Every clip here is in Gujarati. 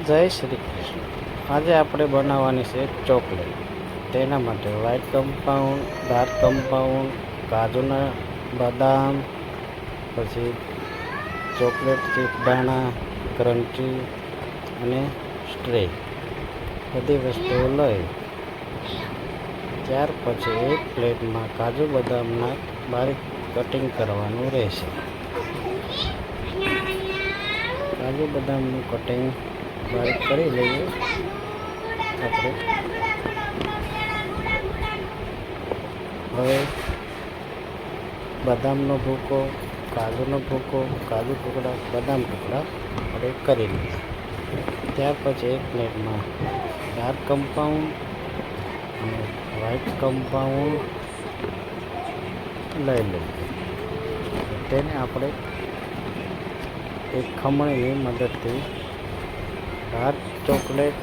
જય શ્રી કૃષ્ણ. આજે આપણે બનાવવાની છે ચોકલેટ. તેના માટે વ્હાઈટ કમ્પાઉન્ડ, ડાર્ક કમ્પાઉન્ડ, કાજુના બદામ, પછી ચોકલેટ ચીપ દાણા, ક્રન્ચી અને સ્ટ્રે બધી વસ્તુઓ લઈ ત્યાર પછી એક પ્લેટમાં કાજુ બદામના બારીક કટિંગ કરવાનું રહેશે. કાજુ બદામનું કટિંગ બારીક કરી લઈએ આપણે. હવે બદામનો ભૂકો, કાજુનો ભૂકો, કાજુ ટુકડા, બદામ ટુકડા આપણે કરી લઈએ. ત્યાર પછી એક પ્લેટમાં ડાર્ક કમ્પાઉન્ડ અને વ્હાઈટ કમ્પાઉન્ડ લઈ લઈએ. તેને આપણે એક ખમણીની મદદથી ડાર્ક ચોકલેટ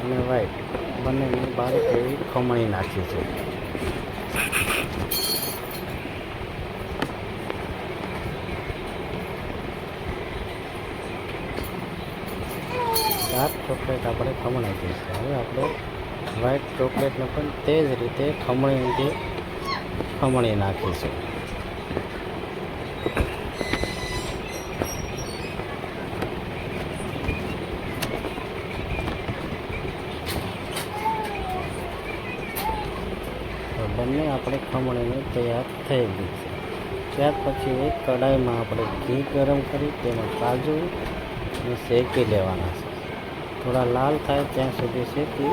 અને વ્હાઈટ બંનેની બારીક એવી ખમણી નાખી છે. ડાર્ક ચોકલેટ આપણે ખમણી દઈશું. હવે આપણે વ્હાઈટ ચોકલેટને પણ તે જ રીતે ખમણીથી ખમણી નાખીશું. બંને આપણે ખમણીને તૈયાર થઈ ગઈ છે. ત્યાર પછી એક કઢાઈમાં આપણે ઘી ગરમ કરી તેમાં કાજુ શેકી લેવાના છે. થોડા લાલ થાય ત્યાં સુધી શેકી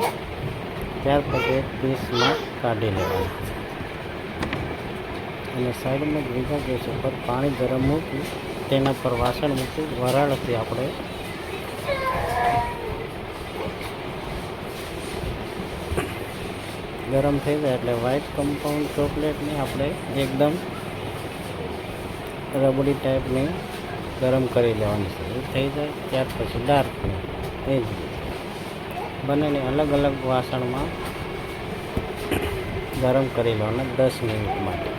ત્યાર પછી એક પીસમાં કાઢી લેવાના છે. અને સાઈડમાં બીજા ગેસ ઉપર પાણી ગરમ મૂકી તેના પર વાસણ મૂકી વરાળથી આપણે ગરમ થઈ જાય એટલે વ્હાઈટ કમ્પાઉન્ડ ચોકલેટને આપણે એકદમ રબડી ટાઈપની ગરમ કરી લેવાની છે. એ થઈ જાય ત્યાર પછી ડાર્કને એ જ બંનેને અલગ અલગ વાસણમાં ગરમ કરી લેવાના 10 મિનિટ માટે.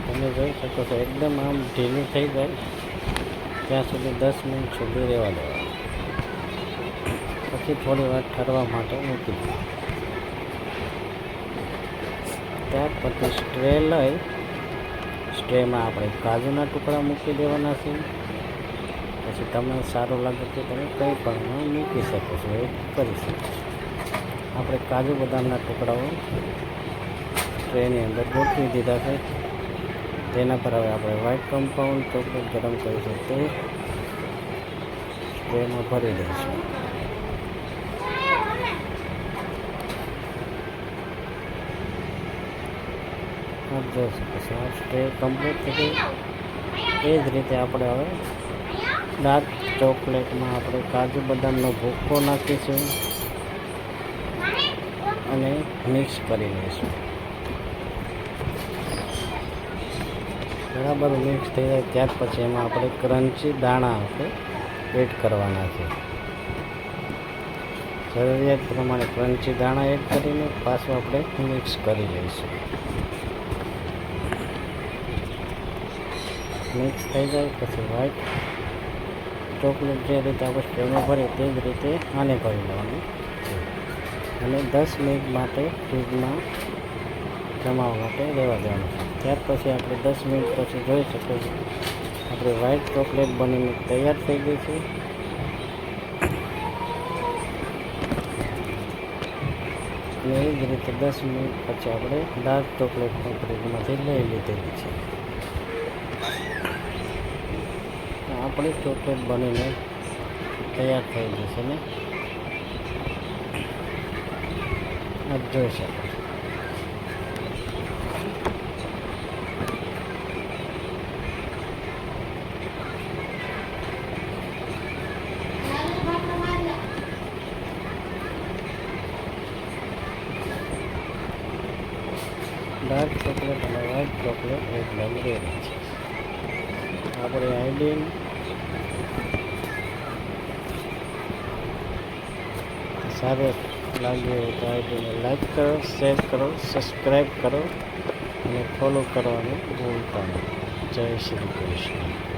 તમે જોઈ શકો છો એકદમ આમ ઢીલું થઈ જાય ત્યાં સુધી 10 મિનિટ સુધી રહેવા દેવા. પછી થોડી વાર ઠરવા માટે મૂકી દો. ત્યાર પછી સ્ટ્રે લઈ સ્ટ્રેમાં આપણે કાજુના ટુકડા મૂકી દેવાના છે. પછી તમને સારું લાગે તો તમે કંઈ પણ મૂકી શકો છો, એ કરી શકો છો. આપણે કાજુ બદામના ટુકડાઓ સ્ટ્રેની અંદર ગોઠવી દીધા છે. તેના પર હવે આપણે વ્હાઈટ કમ્પાઉન્ડ ચોકલેટ ગરમ કરીશું તે સ્ટ્રેમાં ભરી દઈશું. આપ જોઈ શકો છો આ સ્ટ્રે કમ્પ્લીટ થઈ ગઈ. એ જ રીતે આપણે હવે ડાર્ક ચોકલેટમાં આપણે કાજુ બદામનો ભૂકો નાખીશું અને મિક્સ કરી લઈશું. બરાબર મિક્સ થઈ જાય ત્યાર પછી એમાં આપણે ક્રન્ચી દાણા આપણે એડ કરવાના છે. જરૂરિયાત પ્રમાણે ક્રન્ચી દાણા એડ કરીને પાછું આપણે મિક્સ કરી લઈશું. મિક્સ થઈ જાય પછી વ્હાઈટ ચોકલેટ જે રીતે આપણે સ્ટ્રેમાં ભરીએ તે જ રીતે આને ભરી લેવાનું અને 10 મિનિટ માટે ફ્રીજમાં જમાવવા માટે રહેવા દેવાનું છે. ત્યાર પછી આપણે 10 મિનિટ પછી જોઈ શકો છો આપણે વ્હાઈટ ચોકલેટ બનીને તૈયાર થઈ ગઈ છે. અને એ જ રીતે 10 મિનિટ પછી આપણે ડાર્ક ચોકલેટ પણ ફ્રીજમાંથી લઈ લીધેલી છે. આપણી ચોકલેટ બનીને તૈયાર થઈ જશે ને આપ જોઈ શકો. ડાર્ક ચોકલેટ અને વ્હાઈટ ચોકલેટ એકદમ રેડી છે. આપણે આઈડિયન સારો લાગ્યું હોય તો આઈડીને લાઈક કરો, શેર કરો, સબસ્ક્રાઈબ કરો અને ફોલો કરવાનું ભૂલતા નહીં. જય શ્રી કૃષ્ણ.